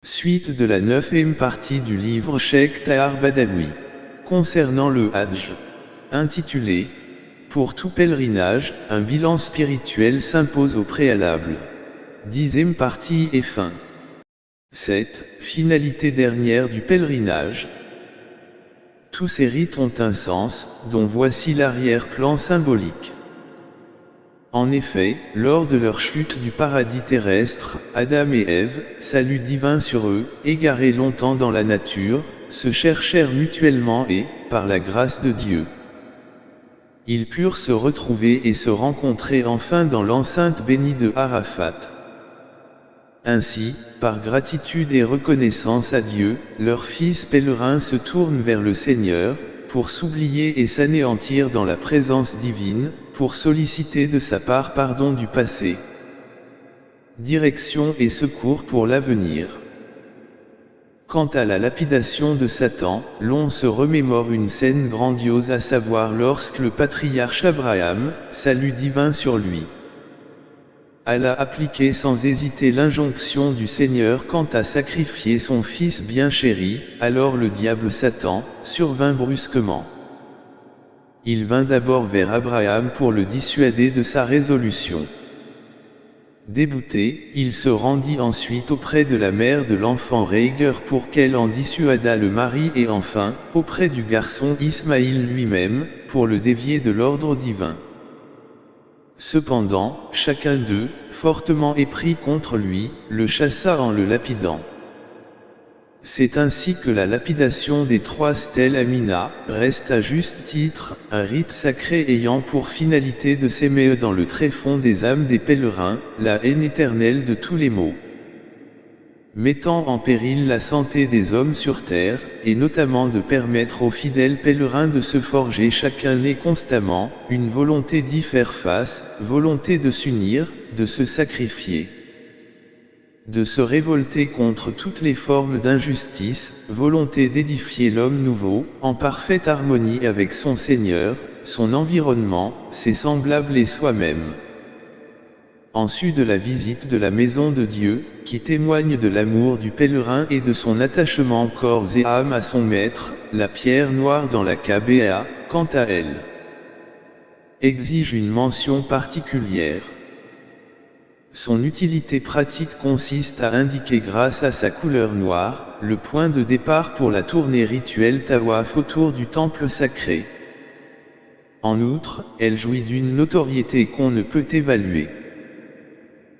Suite de la 9e partie du livre Cheikh Tahar Badawi. Concernant le Hajj. Intitulé « Pour tout pèlerinage, un bilan spirituel s'impose au préalable ». 10e partie et fin. 7. Finalité dernière du pèlerinage. Tous ces rites ont un sens, dont voici l'arrière-plan symbolique. En effet, lors de leur chute du paradis terrestre, Adam et Ève, salut divin sur eux, égarés longtemps dans la nature, se cherchèrent mutuellement et, par la grâce de Dieu, ils purent se retrouver et se rencontrer enfin dans l'enceinte bénie de Arafat. Ainsi, par gratitude et reconnaissance à Dieu, leurs fils pèlerins se tournent vers le Seigneur, pour s'oublier et s'anéantir dans la présence divine, pour solliciter de sa part pardon du passé, direction et secours pour l'avenir. Quant à la lapidation de Satan, l'on se remémore une scène grandiose, à savoir lorsque le patriarche Abraham, salut divin sur lui, alla appliquer sans hésiter l'injonction du Seigneur quant à sacrifier son fils bien chéri, alors le diable Satan survint brusquement. Il vint d'abord vers Abraham pour le dissuader de sa résolution. Débouté, il se rendit ensuite auprès de la mère de l'enfant Régueur pour qu'elle en dissuadât le mari et enfin, auprès du garçon Ismaïl lui-même, pour le dévier de l'ordre divin. Cependant, chacun d'eux, fortement épris contre lui, le chassa en le lapidant. C'est ainsi que la lapidation des 3 stèles Amina reste à juste titre, un rite sacré ayant pour finalité de s'aimer dans le tréfonds des âmes des pèlerins, la haine éternelle de tous les maux, mettant en péril la santé des hommes sur terre, et notamment de permettre aux fidèles pèlerins de se forger chacun et constamment, une volonté d'y faire face, volonté de s'unir, de se sacrifier, de se révolter contre toutes les formes d'injustice, volonté d'édifier l'homme nouveau, en parfaite harmonie avec son Seigneur, son environnement, ses semblables et soi-même. En sus de la visite de la maison de Dieu, qui témoigne de l'amour du pèlerin et de son attachement corps et âme à son maître, la pierre noire dans la Kaaba, quant à elle, exige une mention particulière. Son utilité pratique consiste à indiquer grâce à sa couleur noire, le point de départ pour la tournée rituelle tawaf autour du temple sacré. En outre, elle jouit d'une notoriété qu'on ne peut évaluer.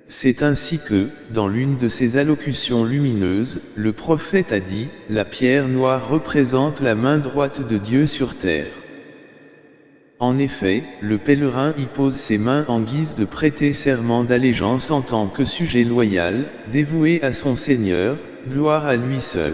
C'est ainsi que, dans l'une de ses allocutions lumineuses, le prophète a dit, « La pierre noire représente la main droite de Dieu sur terre ». En effet, le pèlerin y pose ses mains en guise de prêter serment d'allégeance en tant que sujet loyal, dévoué à son Seigneur, gloire à lui seul.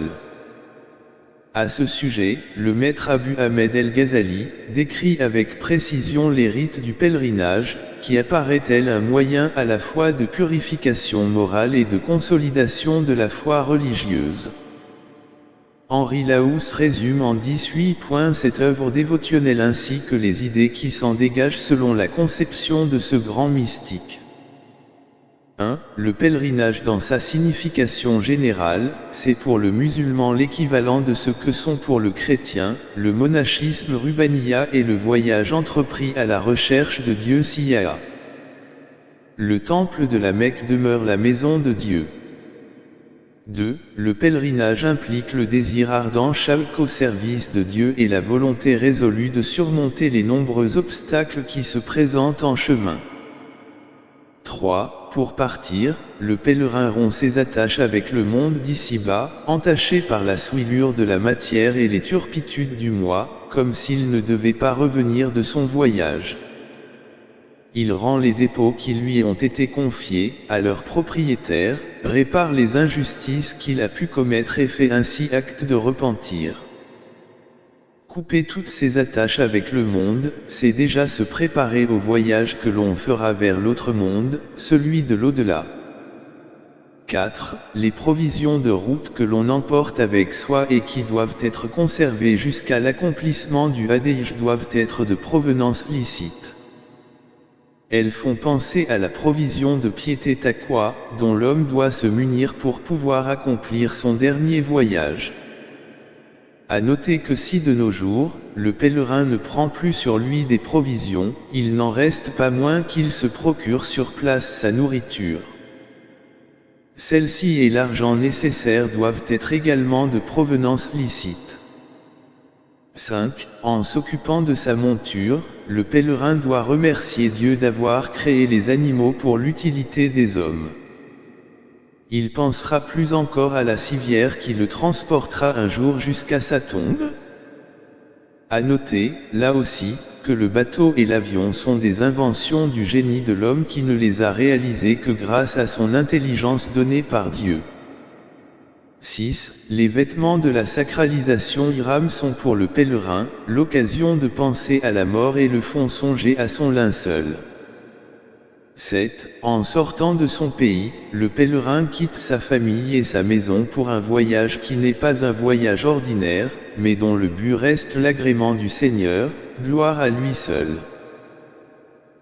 À ce sujet, le maître Abu Ahmed el-Ghazali décrit avec précision les rites du pèlerinage, qui apparaît tel un moyen à la fois de purification morale et de consolidation de la foi religieuse. Henri Laous résume en 18 points cette œuvre dévotionnelle ainsi que les idées qui s'en dégagent selon la conception de ce grand mystique. 1. Le pèlerinage dans sa signification générale, c'est pour le musulman l'équivalent de ce que sont pour le chrétien, le monachisme Rubaniya et le voyage entrepris à la recherche de Dieu Siyaa. Le temple de la Mecque demeure la maison de Dieu. 2. Le pèlerinage implique le désir ardent chaque au service de Dieu et la volonté résolue de surmonter les nombreux obstacles qui se présentent en chemin. 3. Pour partir, le pèlerin rompt ses attaches avec le monde d'ici-bas, entaché par la souillure de la matière et les turpitudes du moi, comme s'il ne devait pas revenir de son voyage. Il rend les dépôts qui lui ont été confiés, à leurs propriétaires, répare les injustices qu'il a pu commettre et fait ainsi acte de repentir. Couper toutes ses attaches avec le monde, c'est déjà se préparer au voyage que l'on fera vers l'autre monde, celui de l'au-delà. 4. Les provisions de route que l'on emporte avec soi et qui doivent être conservées jusqu'à l'accomplissement du Hadj doivent être de provenance licite. Elles font penser à la provision de piété taqwa, dont l'homme doit se munir pour pouvoir accomplir son dernier voyage. À noter que si de nos jours, le pèlerin ne prend plus sur lui des provisions, il n'en reste pas moins qu'il se procure sur place sa nourriture. Celle-ci et l'argent nécessaire doivent être également de provenance licite. 5. En s'occupant de sa monture, le pèlerin doit remercier Dieu d'avoir créé les animaux pour l'utilité des hommes. Il pensera plus encore à la civière qui le transportera un jour jusqu'à sa tombe. À noter, là aussi, que le bateau et l'avion sont des inventions du génie de l'homme qui ne les a réalisées que grâce à son intelligence donnée par Dieu. 6. Les vêtements de la sacralisation Ihram sont pour le pèlerin, l'occasion de penser à la mort et le font songer à son linceul. 7. En sortant de son pays, le pèlerin quitte sa famille et sa maison pour un voyage qui n'est pas un voyage ordinaire, mais dont le but reste l'agrément du Seigneur, gloire à lui seul.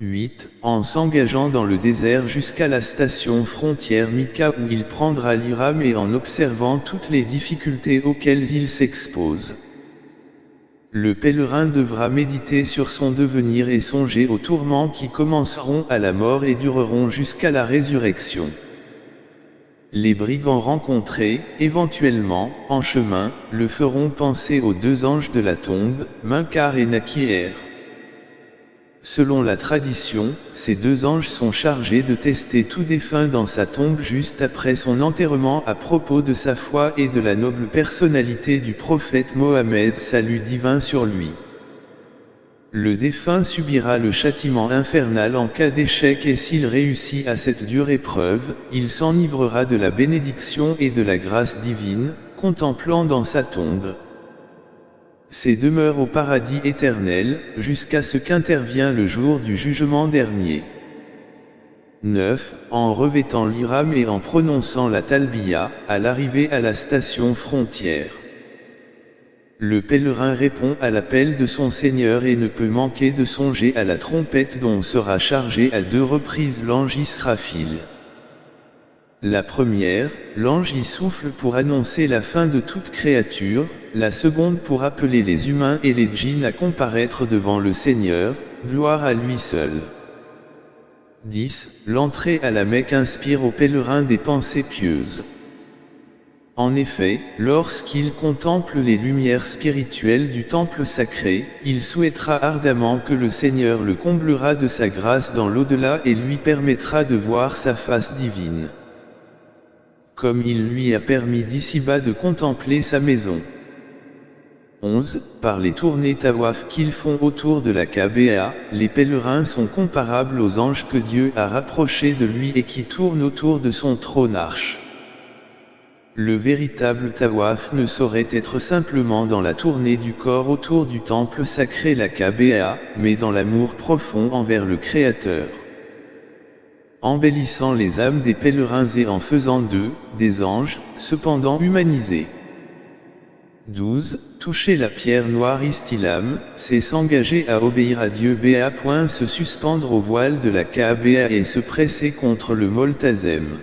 8. En s'engageant dans le désert jusqu'à la station frontière Mika où il prendra l'Ihram et en observant toutes les difficultés auxquelles il s'expose. Le pèlerin devra méditer sur son devenir et songer aux tourments qui commenceront à la mort et dureront jusqu'à la résurrection. Les brigands rencontrés, éventuellement, en chemin, le feront penser aux deux anges de la tombe, Munkar et Nakir. Selon la tradition, ces deux anges sont chargés de tester tout défunt dans sa tombe juste après son enterrement à propos de sa foi et de la noble personnalité du prophète Mohammed, salut divin sur lui. Le défunt subira le châtiment infernal en cas d'échec et s'il réussit à cette dure épreuve, il s'enivrera de la bénédiction et de la grâce divine, contemplant dans sa tombe ses demeures au paradis éternel, jusqu'à ce qu'intervient le jour du jugement dernier. 9. En revêtant l'Ihram et en prononçant la talbiya, à l'arrivée à la station frontière. Le pèlerin répond à l'appel de son Seigneur et ne peut manquer de songer à la trompette dont sera chargé à deux reprises l'ange Israfil. La première, l'ange y souffle pour annoncer la fin de toute créature, la seconde pour appeler les humains et les djinns à comparaître devant le Seigneur, gloire à lui seul. 10. L'entrée à la Mecque inspire aux pèlerins des pensées pieuses. En effet, lorsqu'il contemple les lumières spirituelles du temple sacré, il souhaitera ardemment que le Seigneur le comblera de sa grâce dans l'au-delà et lui permettra de voir sa face divine, comme il lui a permis d'ici-bas de contempler sa maison. 11. Par les tournées tawaf qu'ils font autour de la Kaaba, les pèlerins sont comparables aux anges que Dieu a rapprochés de lui et qui tournent autour de son trône arche. Le véritable tawaf ne saurait être simplement dans la tournée du corps autour du temple sacré la Kaaba, mais dans l'amour profond envers le Créateur, embellissant les âmes des pèlerins et en faisant d'eux, des anges, cependant humanisés. 12. Toucher la pierre noire istilam, c'est s'engager à obéir à Dieu se suspendre au voile de la Kaaba et se presser contre le Moltazem.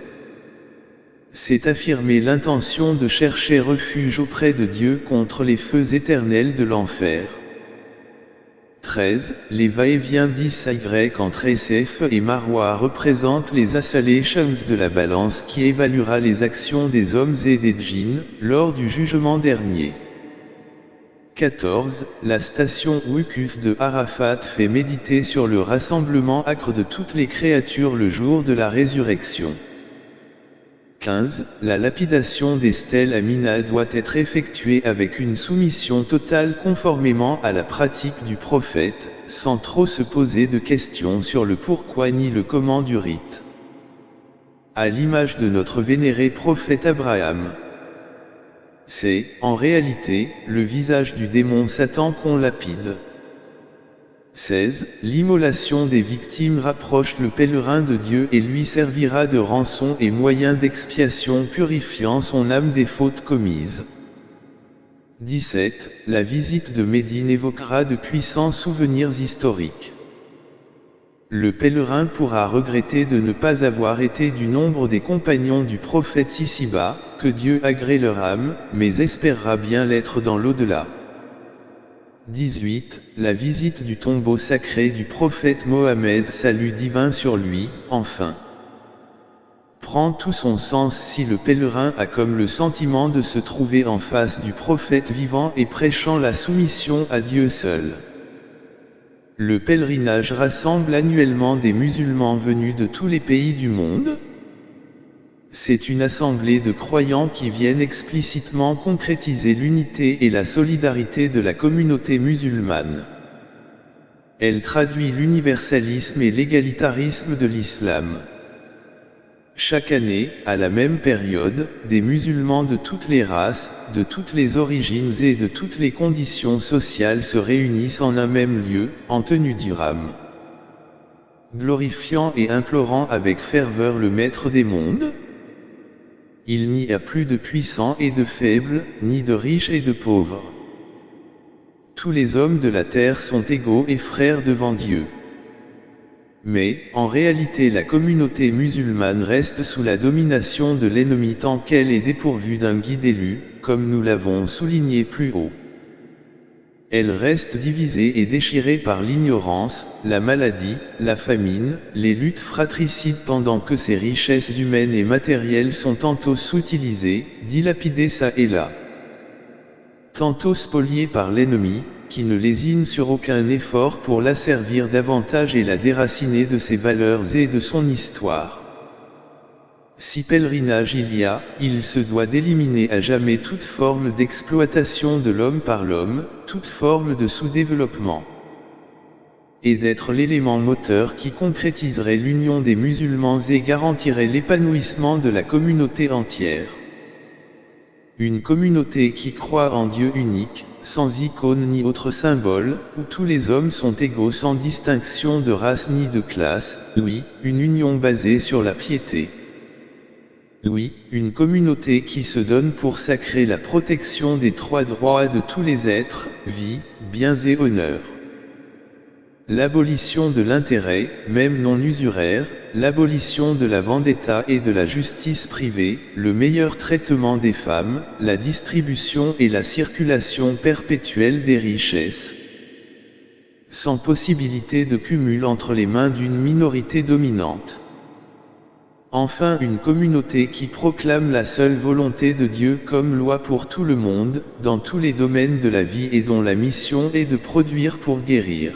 C'est affirmer l'intention de chercher refuge auprès de Dieu contre les feux éternels de l'enfer. 13. Les va-et-vient d'Isy entre SF et Marwa représentent les asalations de la balance qui évaluera les actions des hommes et des djinns, lors du jugement dernier. 14. La station Wukuf de Arafat fait méditer sur le rassemblement âcre de toutes les créatures le jour de la résurrection. 15. La lapidation des stèles à Mina doit être effectuée avec une soumission totale conformément à la pratique du prophète, sans trop se poser de questions sur le pourquoi ni le comment du rite. À l'image de notre vénéré prophète Abraham. C'est, en réalité, le visage du démon Satan qu'on lapide. 16. L'immolation des victimes rapproche le pèlerin de Dieu et lui servira de rançon et moyen d'expiation purifiant son âme des fautes commises. 17. La visite de Médine évoquera de puissants souvenirs historiques. le pèlerin pourra regretter de ne pas avoir été du nombre des compagnons du prophète ici-bas, que Dieu agrée leur âme, mais espérera bien l'être dans l'au-delà. 18. La visite du tombeau sacré du prophète Mohammed, salut divin sur lui, enfin, prend tout son sens si le pèlerin a comme le sentiment de se trouver en face du prophète vivant et prêchant la soumission à Dieu seul. Le pèlerinage rassemble annuellement des musulmans venus de tous les pays du monde. C'est une assemblée de croyants qui viennent explicitement concrétiser l'unité et la solidarité de la communauté musulmane. Elle traduit l'universalisme et l'égalitarisme de l'islam. Chaque année, à la même période, des musulmans de toutes les races, de toutes les origines et de toutes les conditions sociales se réunissent en un même lieu, en tenue d'ihram, glorifiant et implorant avec ferveur le Maître des mondes. Il n'y a plus de puissants et de faibles, ni de riches et de pauvres. Tous les hommes de la terre sont égaux et frères devant Dieu. Mais, en réalité, la communauté musulmane reste sous la domination de l'ennemi tant qu'elle est dépourvue d'un guide élu, comme nous l'avons souligné plus haut. Elle reste divisée et déchirée par l'ignorance, la maladie, la famine, les luttes fratricides pendant que ses richesses humaines et matérielles sont tantôt sous-utilisées, dilapidées çà et là, tantôt spoliées par l'ennemi, qui ne lésine sur aucun effort pour l'asservir davantage et la déraciner de ses valeurs et de son histoire. Si pèlerinage il y a, il se doit d'éliminer à jamais toute forme d'exploitation de l'homme par l'homme, toute forme de sous-développement, et d'être l'élément moteur qui concrétiserait l'union des musulmans et garantirait l'épanouissement de la communauté entière. Une communauté qui croit en Dieu unique, sans icône ni autre symbole, où tous les hommes sont égaux sans distinction de race ni de classe, oui, une union basée sur la piété. Oui, une communauté qui se donne pour sacrer la protection des trois droits de tous les êtres, vie, biens et honneur. L'abolition de l'intérêt, même non usuraire, l'abolition de la vendetta et de la justice privée, le meilleur traitement des femmes, la distribution et la circulation perpétuelle des richesses, sans possibilité de cumul entre les mains d'une minorité dominante. Enfin, une communauté qui proclame la seule volonté de Dieu comme loi pour tout le monde, dans tous les domaines de la vie et dont la mission est de produire pour guérir.